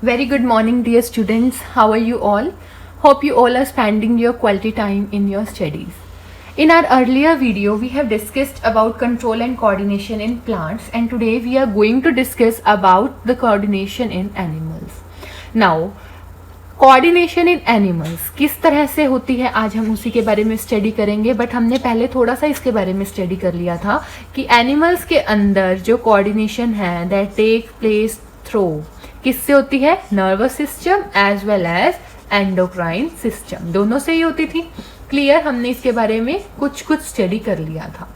Very good morning, dear students. How are you all? Hope you all are spending your quality time in your studies. In our earlier video, we have discussed about control and coordination in plants, and today we are going to discuss about the coordination in animals. Now, coordination in animals किस तरह से होती है, आज हम उसी के बारे में स्टडी करेंगे. बट हमने पहले थोड़ा सा इसके बारे में स्टडी कर लिया था कि एनिमल्स के अंदर जो कोऑर्डिनेशन है दैट टेक प्लेस थ्रू किससे होती है, nervous system as well as endocrine system, दोनों से ही होती थी. क्लियर, हमने इसके बारे में कुछ स्टडी कर लिया था.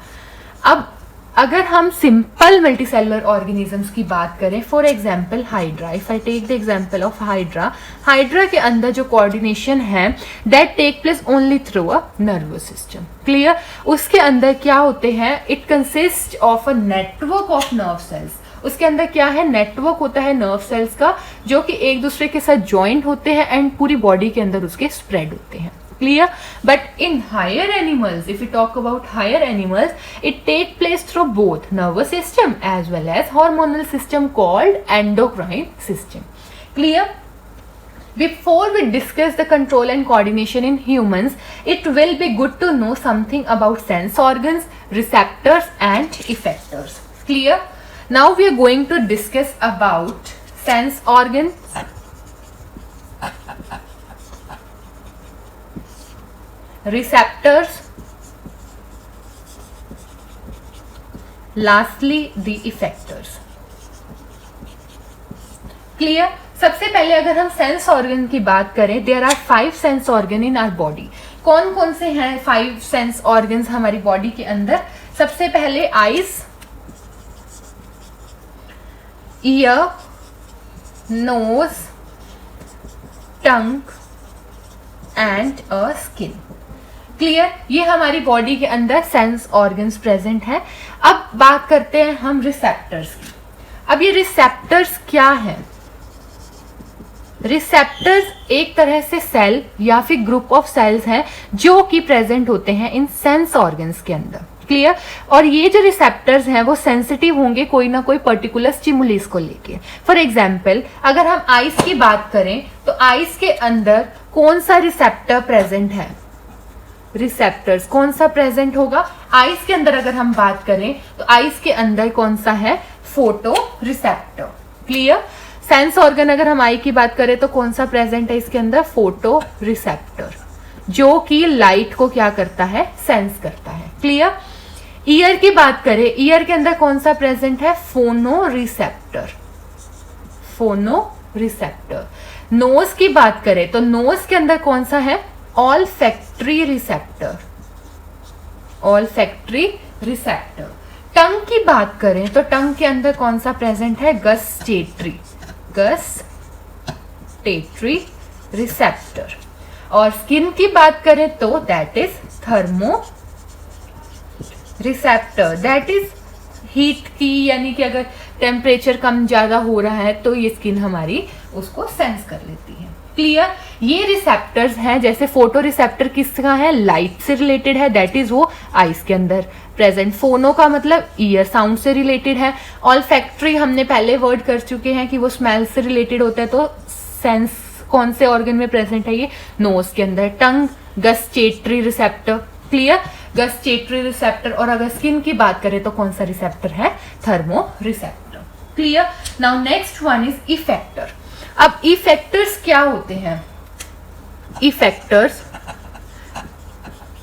अब अगर हम सिंपल मल्टीसेलुलर ऑर्गेनिजम्स की बात करें, for example hydra, if I take the example of hydra के अंदर जो कोऑर्डिनेशन है that take place only through a nervous system. Clear, उसके अंदर क्या होते हैं, it consist of a network of nerve cells. उसके अंदर क्या है, नेटवर्क होता है नर्व सेल्स का जो कि एक दूसरे के साथ ज्वाइंट होते हैं एंड पूरी बॉडी के अंदर उसके स्प्रेड होते हैं. Clear? But in higher animals, if we talk about higher animals, it take place through both nervous system as well as hormonal system called endocrine system. Clear? Before we discuss the control and coordination in humans, it will be good to know something about sense organs, receptors and effectors. Clear? Now we are going to discuss about sense organs, receptors, lastly the effectors. Clear? सबसे पहले अगर हम sense organ की बात करें, there are 5 sense organ in our body. कौन कौन से हैं 5 सेंस ऑर्गन्स हमारी बॉडी के अंदर? सबसे पहले eyes, ear, nose, tongue and a skin. Clear, ये हमारी बॉडी के अंदर सेंस ऑर्गन्स प्रेजेंट है. अब बात करते हैं हम रिसेप्टर्स की. अब ये रिसेप्टर्स क्या है? रिसेप्टर्स एक तरह से सेल या फिर ग्रुप ऑफ सेल्स हैं जो कि प्रेजेंट होते हैं इन सेंस ऑर्गन्स के अंदर. क्लियर, और ये जो रिसेप्टर्स हैं वो सेंसिटिव होंगे कोई ना कोई पर्टिकुलर स्टिमुलस को लेके. फॉर एग्जाम्पल अगर हम आइस की बात करें तो आइस के अंदर कौन सा रिसेप्टर प्रेजेंट है? रिसेप्टर्स कौन सा प्रेजेंट होगा आइस के अंदर? अगर हम बात करें तो आइस के अंदर कौन सा है? Photo receptor. Clear, sense organ अगर हम आई की बात करें तो कौन सा प्रेजेंट है इसके अंदर? फोटो रिसेप्टर, जो कि लाइट को क्या करता है? सेंस करता है. क्लियर, ईयर की बात करें, ईयर के अंदर कौन सा प्रेजेंट है? फोनो रिसेप्टर, फोनो रिसेप्टर. नोज की बात करें तो नोज के अंदर कौन सा है? Olfactory receptor, olfactory receptor. Tongue की बात करें तो टंग के अंदर कौन सा प्रेजेंट है? Gustatory, gustatory receptor. और स्किन की बात करें तो that is thermo receptor, that is heat की, यानी कि अगर टेम्परेचर कम ज्यादा हो रहा है तो ये स्किन हमारी उसको सेंस कर लेती है. क्लियर, ये रिसेप्टर्स हैं. जैसे फोटो रिसेप्टर किसका है? लाइट से रिलेटेड है, दैट इज वो आइस के अंदर प्रेजेंट. फोनो का मतलब ईयर, साउंड से रिलेटेड है. ऑल्फैक्टरी हमने पहले वर्ड कर चुके हैं कि वो स्मेल से रिलेटेड होता है. तो सेंस कौन से ऑर्गन में प्रेजेंट है? ये नोज के अंदर. Tongue gustatory receptor. Clear, gustatory receptor. और अगर स्किन की बात करें तो कौन सा रिसेप्टर है? Thermo receptor. Clear, now next one is effector. अब इफेक्टर्स क्या होते हैं?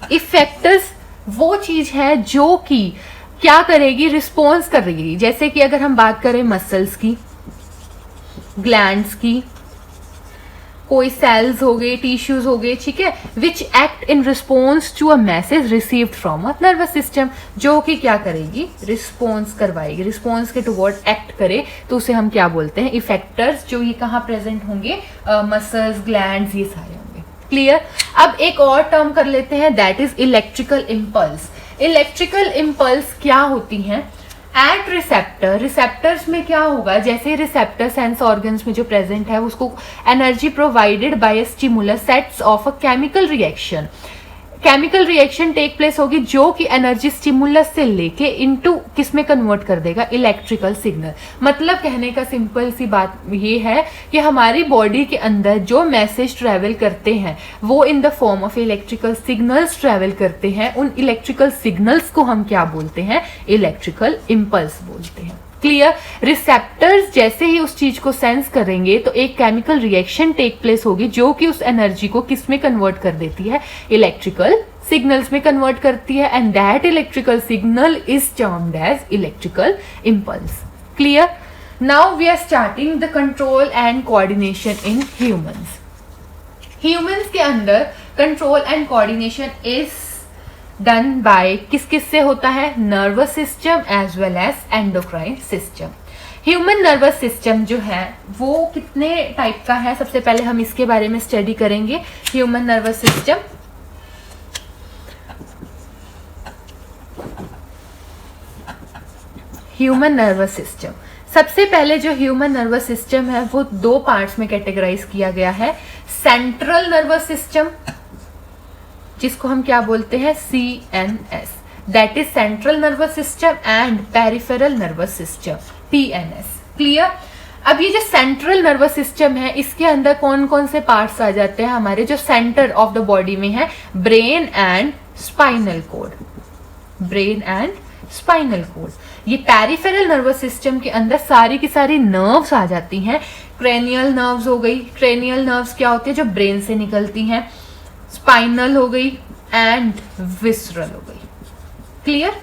इफेक्टर्स वो चीज है जो कि क्या करेगी? रिस्पॉन्स करेगी. जैसे कि अगर हम बात करें मसल्स की, ग्लैंड्स की, कोई सेल्स हो गए, टिश्यूज हो गए, ठीक है, which act in response to a message received from a nervous system, जो कि क्या करेगी? रिस्पॉन्स करवाएगी. रिस्पॉन्स के टुवर्ड एक्ट करे तो उसे हम क्या बोलते हैं? इफेक्टर्स. जो ये कहाँ प्रेजेंट होंगे? मसल्स, ग्लैंड्स, ये सारे होंगे. क्लियर, अब एक और टर्म कर लेते हैं, that is electrical impulse. Electrical impulse क्या होती हैं? एट रिसेप्टर, रिसेप्टर्स में क्या होगा? जैसे रिसेप्टर सेंस ऑर्गन्स में जो प्रेजेंट है उसको energy provided by stimulus sets of a chemical reaction. Chemical reaction take place होगी जो कि एनर्जी स्टिमुलस से लेके इनटू किस में कन्वर्ट कर देगा, इलेक्ट्रिकल सिग्नल। मतलब कहने का सिंपल सी बात ये है कि हमारी बॉडी के अंदर जो मैसेज ट्रेवल करते हैं वो in the form of electrical signals travel करते हैं। उन इलेक्ट्रिकल सिग्नल्स को हम क्या बोलते हैं, इलेक्ट्रिकल इंपल्स बोलते हैं। क्लियर। रिसेप्टर्स जैसे ही उस चीज को सेंस करेंगे तो एक केमिकल रिएक्शन टेक प्लेस होगी जो कि उस एनर्जी को किस में कन्वर्ट कर देती है, इलेक्ट्रिकल सिग्नल्स में कन्वर्ट करती है, and that electrical signal is termed as electrical impulse. Clear. Now we are starting the control and coordination in humans. Humans के अंदर control and coordination is done by किस किस से होता है, nervous system as well as endocrine system. Human nervous system जो है वो कितने टाइप का है, सबसे पहले हम इसके बारे में स्टडी करेंगे। Human nervous system, human nervous system, सबसे पहले जो ह्यूमन नर्वस सिस्टम है वो दो पार्ट्स में कैटेगराइज किया गया है। सेंट्रल नर्वस सिस्टम, जिसको हम क्या बोलते हैं, CNS, that is central nervous system, and peripheral nervous system, PNS। Clear. अब ये जो सेंट्रल नर्वस सिस्टम है इसके अंदर कौन कौन से पार्ट्स आ जाते हैं, हमारे जो सेंटर ऑफ द बॉडी में है, brain and spinal cord, brain and spinal cord. ये पेरिफेरल नर्वस सिस्टम के अंदर सारी की सारी नर्व्स आ जाती हैं। क्रेनियल नर्व्स हो गई, क्रेनियल नर्व्स क्या होती है, जो ब्रेन से निकलती हैं, स्पाइनल हो गई एंड विसरल हो गई। क्लियर।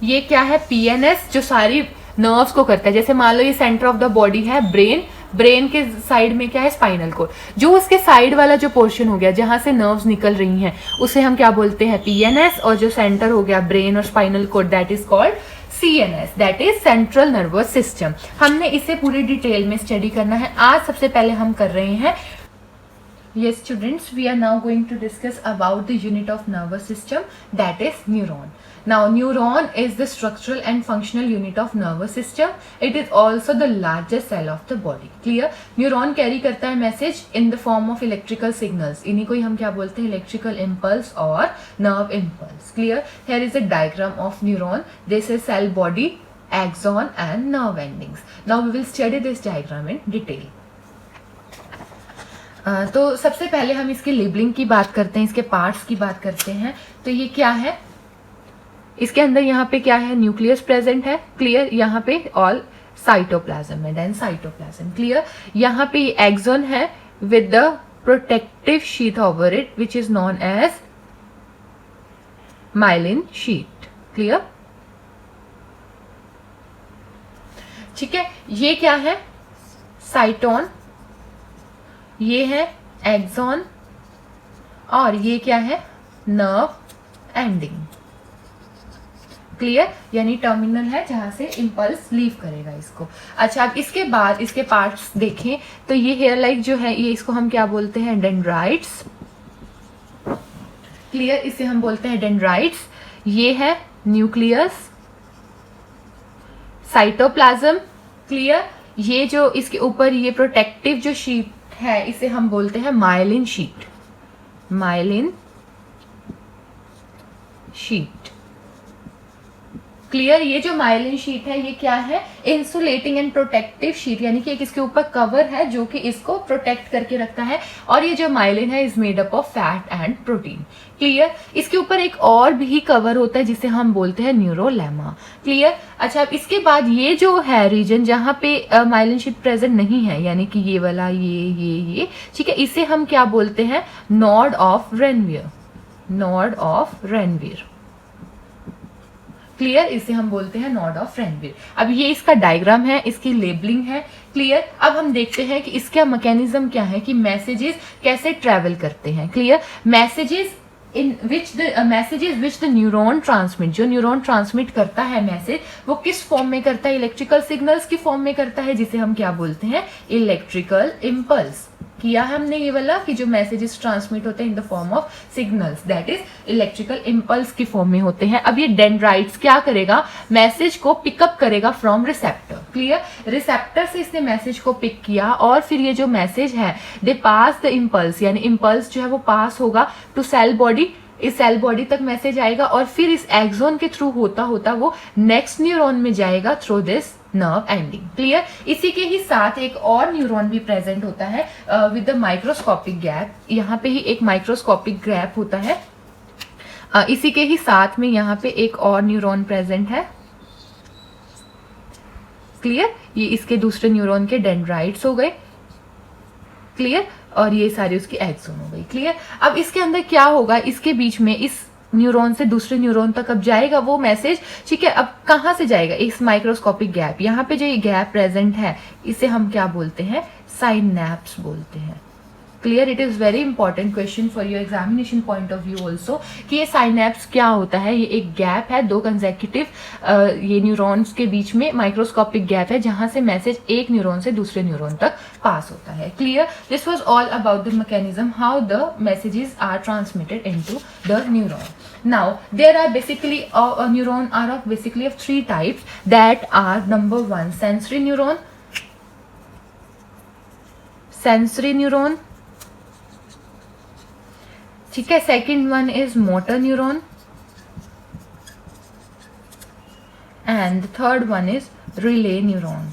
ये क्या है, PNS, जो सारी नर्व्स को करता है। जैसे मान लो ये सेंटर ऑफ द बॉडी है ब्रेन, ब्रेन के साइड में क्या है, स्पाइनल कोड। जो उसके साइड वाला जो पोर्शन हो गया जहां से नर्व्स निकल रही हैं उसे हम क्या बोलते हैं, PNS, और जो सेंटर हो गया ब्रेन और spinal cord that is called CNS, that is central nervous system. हमने इसे पूरी डिटेल में स्टडी करना है। आज सबसे पहले हम कर रहे हैं, yes students, we are now going to discuss about the unit of nervous system, that is neuron. Now neuron is the structural and functional unit of nervous system. It is also the largest cell of the body. Clear. neuron carry करता है message in the form of electrical signals. इन्हीं को ही हम क्या बोलते हैं, electrical impulse और nerve impulse. Clear. Here is a diagram of neuron. This is cell body, axon and nerve endings. Now we will study this diagram in detail. तो सबसे पहले हम इसकी लेबलिंग की बात करते हैं, इसके पार्ट्स की बात करते हैं। तो ये क्या है, इसके अंदर यहाँ पे क्या है, न्यूक्लियस प्रेजेंट है। क्लियर। यहाँ पे ऑल साइटोप्लाज्म है, देन साइटोप्लाज्म। क्लियर। यहाँ पे एक्सोन है with the protective sheet over it which is known as myelin sheet. Clear. ठीक है। ये क्या है, साइटोन, ये है एक्सॉन, और ये क्या है, नर्व एंडिंग। क्लियर। यानी टर्मिनल है जहां से इंपल्स लीव करेगा इसको। अच्छा, अब इसके बाद इसके पार्ट्स देखें तो ये हेयर लाइक जो है ये, इसको हम क्या बोलते हैं, डेंड्राइट्स। क्लियर। इसे हम बोलते हैं डेंड्राइट्स। ये है न्यूक्लियस, साइटोप्लाज्म। क्लियर। ये जो इसके ऊपर ये प्रोटेक्टिव जो शीट है इसे हम बोलते हैं myelin sheath, myelin sheet. Clear. ये जो माइलिन शीट है ये क्या है, इंसुलेटिंग एंड प्रोटेक्टिव शीट, यानी कि एक इसके ऊपर कवर है जो कि इसको प्रोटेक्ट करके रखता है। और ये जो माइलिन है is made up of fat and protein. Clear. इसके ऊपर एक और भी कवर होता है जिसे हम बोलते हैं न्यूरोलेमा। क्लियर। अच्छा, अब इसके बाद ये जो है रीजन जहां पे माइलिन शीट प्रेजेंट नहीं है, यानी कि ये वाला, ये ठीक है, इसे हम क्या बोलते हैं, node of Ranvier, node of Ranvier. Clear. इसे हम बोलते हैं नॉड ऑफ रेनवियर। अब ये इसका डायग्राम है, इसकी लेबलिंग है। क्लियर। अब हम देखते हैं कि इसका मैकेनिज्म क्या है, कि मैसेजेस कैसे ट्रेवल करते हैं। Clear. Messages in which the messages which the neuron transmit, जो न्यूरॉन ट्रांसमिट करता है मैसेज वो किस फॉर्म में करता है, इलेक्ट्रिकल सिग्नल्स की फॉर्म में करता है, जिसे हम क्या बोलते हैं, इलेक्ट्रिकल इंपल्स। किया हमने ये वाला कि जो मैसेजेस ट्रांसमिट होते हैं in the form of signals, that is electrical impulse की फॉर्म में होते हैं। अब ये डेंड्राइट्स क्या करेगा, मैसेज को पिकअप करेगा फ्रॉम रिसेप्टर। क्लियर। रिसेप्टर से इसने मैसेज को पिक किया और फिर ये जो मैसेज है दे पास द इंपल्स, यानी इंपल्स जो है वो पास होगा टू सेल बॉडी इस सेल बॉडी तक मैसेज आएगा और फिर इस एक्सोन के थ्रू होता होता वो नेक्स्ट न्यूरॉन में जाएगा through this nerve ending. Clear? इसी के ही साथ एक और न्यूरॉन भी प्रेजेंट होता है विद द माइक्रोस्कोपिक गैप। यहाँ पे ही एक माइक्रोस्कोपिक गैप होता है। इसी के ही साथ में यहाँ पे एक और न्यूरॉन प्रेजेंट है। क्लियर? ये इसके दूसरे न्यूरॉन के डेंड्राइट्स हो गए। क्लियर? और ये सारी उसकी एक्सोन हो गई। क्लियर? अब इसके अंदर क्या होगा, इसके बीच में इस न्यूरॉन से दूसरे न्यूरॉन तक अब जाएगा वो मैसेज। ठीक है, अब कहाँ से जाएगा? इस माइक्रोस्कोपिक गैप, यहाँ पे जो ये गैप प्रेजेंट है इसे हम क्या बोलते हैं? साइनैप्स बोलते हैं। Clear? It is very important question for your examination point of view also कि ये साइनैप्स क्या होता है। ये एक गैप है, दो कंसेक्यूटिव ये न्यूरॉन्स के बीच में माइक्रोस्कोपिक गैप है जहां से मैसेज एक न्यूरॉन से दूसरे न्यूरॉन तक पास होता है। Clear? This was all about the mechanism how the messages are transmitted into the neuron. Now there are basically neuron are of basically of three types, that are number one sensory neuron, ठीक है, second one is motor neuron and third one is relay neuron.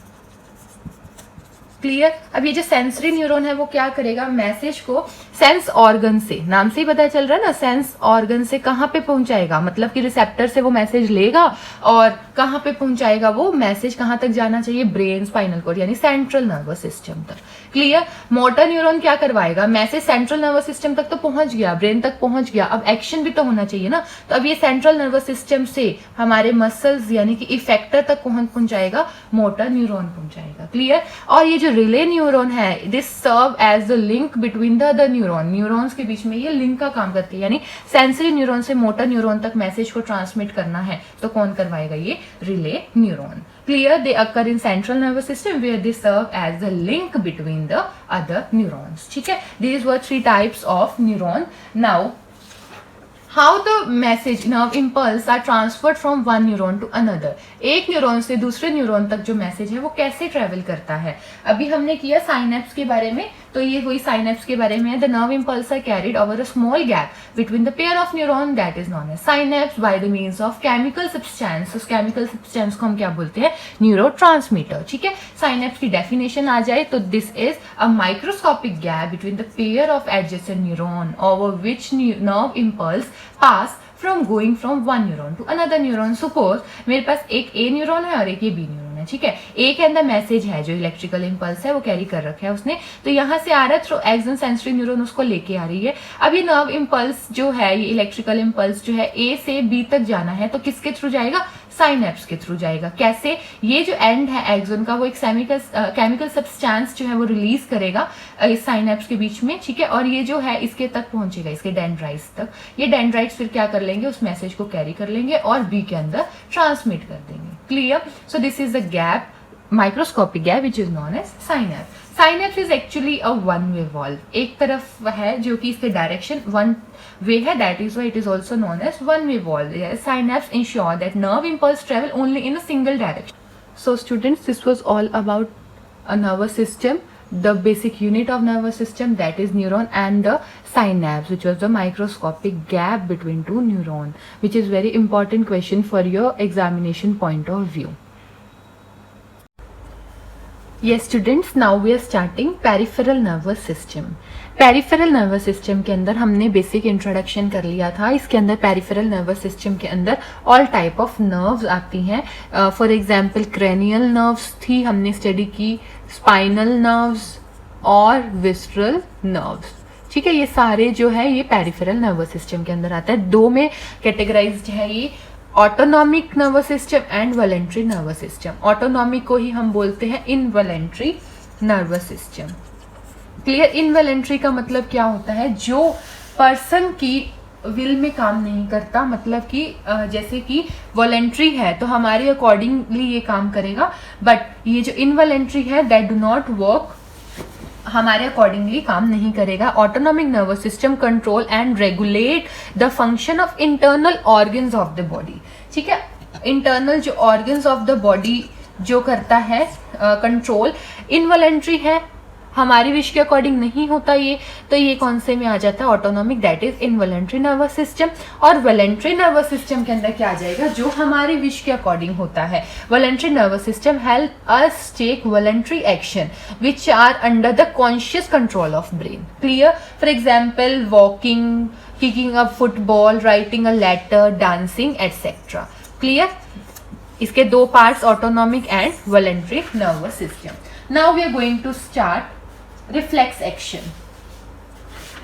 Clear? अब ये जो sensory neuron है वो क्या करेगा? Message को सेंस ऑर्गन से, नाम से ही पता चल रहा है ना, सेंस ऑर्गन से कहाँ पे पहुंचाएगा, मतलब कि रिसेप्टर से वो मैसेज लेगा और कहाँ पे पहुंचाएगा वो मैसेज, कहाँ तक जाना चाहिए? ब्रेन, स्पाइनल कॉर्ड यानी सेंट्रल नर्वस सिस्टम तक. क्लियर? मोटर न्यूरॉन क्या करवाएगा? मैसेज सेंट्रल नर्वस सिस्टम तक तो पहुंच गया, ब्रेन तक पहुंच गया, अब एक्शन भी तो होना चाहिए ना, तो अब ये सेंट्रल नर्वस सिस्टम से हमारे मसल्स यानी कि इफेक्टर तक पहुंचाएगा, मोटर न्यूरॉन पहुंचाएगा. क्लियर? और ये जो रिले न्यूरॉन है, this serve as the link between the other neuron, neurons के बीच में ये लिंक का काम करती है, यानी सेंसरी न्यूरॉन से मोटर न्यूरॉन तक मैसेज को ट्रांसमिट करना है तो कौन करवाएगा? ये relay neuron. Clear? They occur in central nervous system where they serve as the link between the other neurons. ठीक है? These were three types of neuron. Now, how the message nerve impulse are transferred from one neuron to another. एक neuron से दूसरे neuron तक जो message है वो कैसे ट्रेवल करता है? अभी हमने किया साइनेप्स के बारे में, तो ये वही साइनेप्स के बारे में है. The nerve impulse are carried over a small gap between the pair of neuron that is known as synapse by the means of chemical substance. उस केमिकल सब्सटेंस को हम क्या बोलते हैं? न्यूरोट्रांसमीटर. ठीक है, साइनेप्स की डेफिनेशन आ जाए तो this is a microscopic gap between the pair of adjacent neuron over which nerve impulse pass from going from one neuron to another neuron. Suppose मेरे पास एक ए न्यूरॉन है और एक ये बी न्यूरॉन है. ठीक है, ए के अंदर मैसेज है, जो इलेक्ट्रिकल इंपल्स है वो कैरी कर रखा है उसने, तो यहाँ से आ रहा है थ्रू एक्सन सेंसरी न्यूरॉन उसको लेके आ रही है. अब ये नर्व इम्पल्स जो है, ये इलेक्ट्रिकल इंपल्स जो है ए से बी तक जाना है तो किसके थ्रू जाएगा? साइनेप्स के थ्रू जाएगा. कैसे? ये जो एंड है एक्सन का वो एक केमिकल सब्सटेंस जो है वो रिलीज करेगा इस साइनेप्स के बीच में. ठीक है, और ये जो है इसके तक पहुंचेगा, इसके डेंड्राइट्स तक. ये डेंड्राइट्स फिर क्या कर लेंगे? उस मैसेज को कैरी कर लेंगे और बी के अंदर ट्रांसमिट कर देंगे. Clear? So this is the gap, microscopic gap which is known as synapse. Synapse is actually a one way valve. एक तरफ है जो कि इसके डायरेक्शन वन वे है, that is why it is also known as one way valve. Synapse ensure that nerve impulse travel only in a single direction. So students, this was all about a nervous system, the basic unit of nervous system, that is neuron, and the synapse, which was the microscopic gap between two neuron, which is very important question for your examination point of view. Yes students, now we are starting peripheral nervous system. Peripheral nervous system के अंदर हमने basic introduction कर लिया था. इसके अंदर peripheral nervous system के अंदर ऑल टाइप ऑफ नर्व्स आती हैं. फॉर एग्जांपल क्रेनियल नर्व्स थी, हमने स्टडी की, स्पाइनल नर्व्स और विस्ट्रल नर्व्स. ठीक है, ये सारे जो है ये पेरिफेरल नर्वस सिस्टम के अंदर आता है. दो में कैटेगराइज्ड है ये, autonomic nervous system and voluntary nervous system. Autonomic को ही हम बोलते हैं involuntary nervous system. Clear? Involuntary का मतलब क्या होता है? जो पर्सन की विल में काम नहीं करता, मतलब कि जैसे कि वॉलेंट्री है तो हमारे अकॉर्डिंगली ये काम करेगा, बट ये जो इनवॉलेंट्री है दैट डू नॉट वर्क, हमारे अकॉर्डिंगली काम नहीं करेगा. Autonomic nervous system control and regulate the function of internal organs of the body. ठीक है, इंटरनल जो ऑर्गन्स ऑफ द बॉडी जो करता है कंट्रोल. इनवॉलेंट्री है, हमारी विश के अकॉर्डिंग नहीं होता ये, तो ये कौन से में आ जाता है, autonomic, that is involuntary nervous system. और वॉलंटरी नर्वस सिस्टम के अंदर क्या आ जाएगा, जो हमारी विश के अकॉर्डिंग होता है। Voluntary nervous system help us take voluntary action which are under the conscious control of brain. Clear? For example walking, kicking a football, writing a letter, dancing, etc. Clear? इसके दो parts, autonomic and voluntary nervous system. Now we are going to start reflex action.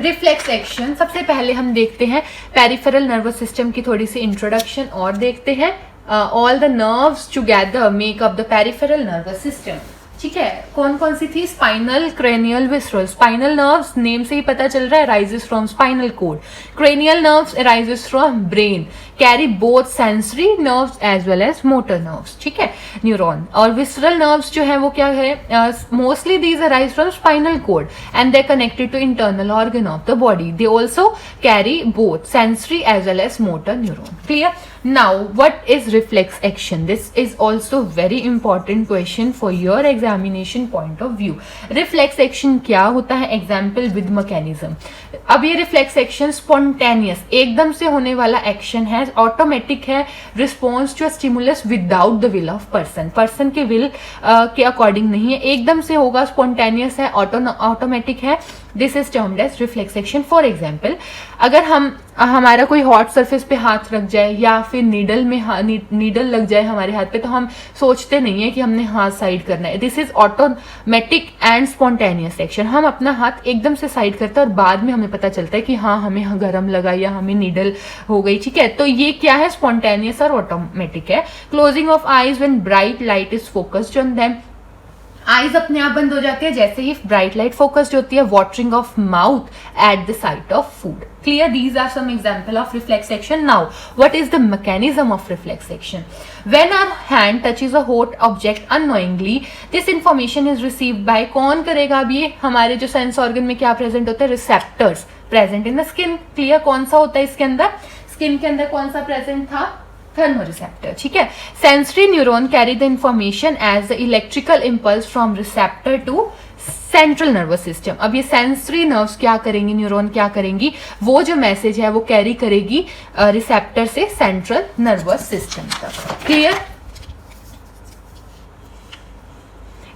Reflex action सबसे पहले हम देखते हैं peripheral nervous system की थोड़ी सी introduction और देखते हैं। All the nerves together make up the peripheral nervous system. ठीक है, कौन कौन सी थी, spinal, cranial, visceral. Spinal nerves name से ही पता चल रहा है, arises from spinal cord. Cranial nerves arises from brain, carry both sensory nerves as well as motor nerves. ठीक है, न्यूरॉन। और विसरल नर्व्स जो है वो क्या है, mostly these arise from spinal cord and they connected to internal organ of the body. They also carry both sensory as well as motor neuron. Clear? Now, what is reflex action? This is also very important question for your examination point of view. Reflex action क्या होता है? Example with mechanism. अब ये reflex action spontaneous, एकदम से होने वाला action है, automatic है, response to a stimulus without the will of person. Person के will के according नहीं है, एकदम से होगा, spontaneous है, automatic है. This is termed as reflex action. For example, अगर हमारा कोई हॉट सरफेस पे हाथ रख जाए या फिर नीडल लग जाए हमारे हाथ पे, तो हम सोचते नहीं है कि हमने हाथ साइड करना है। This is automatic and spontaneous action. हम अपना हाथ एकदम से साइड करते हैं और बाद में हमें पता चलता है कि हाँ हमें गर्म लगा या हमें नीडल हो गई। ठीक है, तो ये क्या है, स्पॉन्टेनियस और ऑटोमेटिक है। Closing of eyes when bright light is focused on them. Eyes अपने आप बंद हो जाती है जैसे ही ब्राइट लाइट फोकस्ड होती है। Watering of mouth at the site of food. Clear? These are some example of reflex action. Now, what is the mechanism of reflex action? When our hand touches a hot object unknowingly, this information is received by कौन करेगा? अब ये हमारे जो sense organ में क्या present होता है, receptors present in the skin. Clear? कौन सा होता है इसके अंदर, स्किन के अंदर कौन सा प्रेजेंट था, थर्मोरिसेप्टर। ठीक है, sensory neuron carry the information as the electrical impulse from receptor to central nervous system. अब ये सेंसरी नर्व्स क्या करेंगी, न्यूरॉन क्या करेंगी, वो जो मैसेज है वो कैरी करेगी रिसेप्टर से सेंट्रल नर्वस सिस्टम तक। Clear?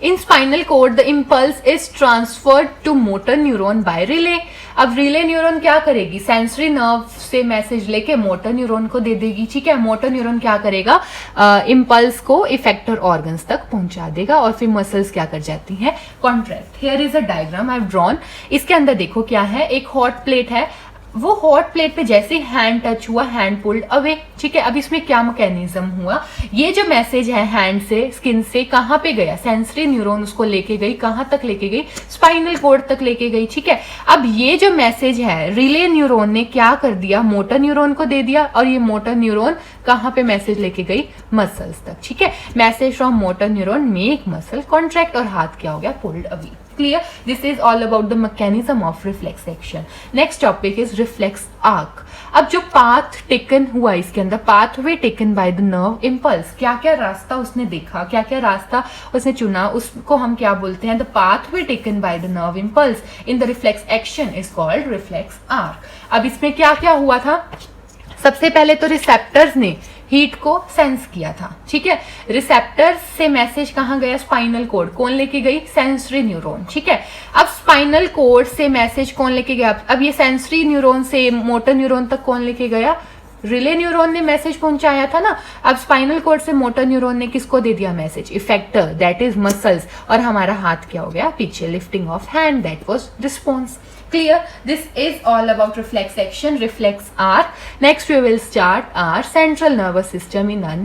In spinal cord the impulse is transferred to motor neuron by relay. अब रिले न्यूरॉन क्या करेगी, सेंसरी नर्व से मैसेज लेके मोटर न्यूरॉन को दे देगी। ठीक है, मोटर न्यूरॉन क्या करेगा, इम्पल्स को इफेक्टर ऑर्गन्स तक पहुंचा देगा और फिर मसल्स क्या कर जाती हैं, contract. Here is a diagram I have drawn. इसके अंदर देखो क्या है, एक हॉट प्लेट है, वो हॉट प्लेट पे जैसे हैंड टच हुआ, हैंड पुल्ड अवे। ठीक है, अब इसमें क्या मैकेनिज्म हुआ, ये जो मैसेज है हैंड से स्किन से कहां पे गया, सेंसरी न्यूरॉन उसको लेके गई, कहां तक लेके गई, स्पाइनल कोड तक लेके गई। ठीक है, अब ये जो मैसेज है रिले न्यूरॉन ने क्या कर दिया, मोटर न्यूरॉन को दे दिया और ये मोटर न्यूरॉन कहां पे मैसेज लेके गई, मसल्स तक। ठीक है, message from motor neuron make muscle contract और हाथ क्या हो गया, pulled away. Clear? This is all about the mechanism of reflex action. Next topic is reflex arc. अब जो path taken हुआ इसके अंदर, pathway taken by the nerve impulse, क्या क्या रास्ता उसने देखा, क्या क्या रास्ता उसने चुना, उसको हम क्या बोलते हैं, the pathway taken by the nerve impulse in the reflex action is called reflex arc. अब इसमें क्या क्या हुआ था, सबसे पहले तो रिसेप्टर्स ने हीट को सेंस किया था। ठीक है, रिसेप्टर से मैसेज कहां गया, स्पाइनल कोड, कौन लेके गई, सेंसरी न्यूरॉन। ठीक है, अब स्पाइनल कोड से मैसेज कौन लेके गया, अब ये सेंसरी न्यूरॉन से मोटर न्यूरॉन तक कौन लेके गया, रिले न्यूरॉन ने मैसेज पहुंचाया था ना। अब स्पाइनल कोड से मोटर न्यूरॉन ने किसको दे दिया message, effector, that is muscles, और हमारा हाथ क्या हो गया, पीछे, lifting of hand, that was response. Clear? This is all about reflex action, reflex arc. Next we will start our central nervous system in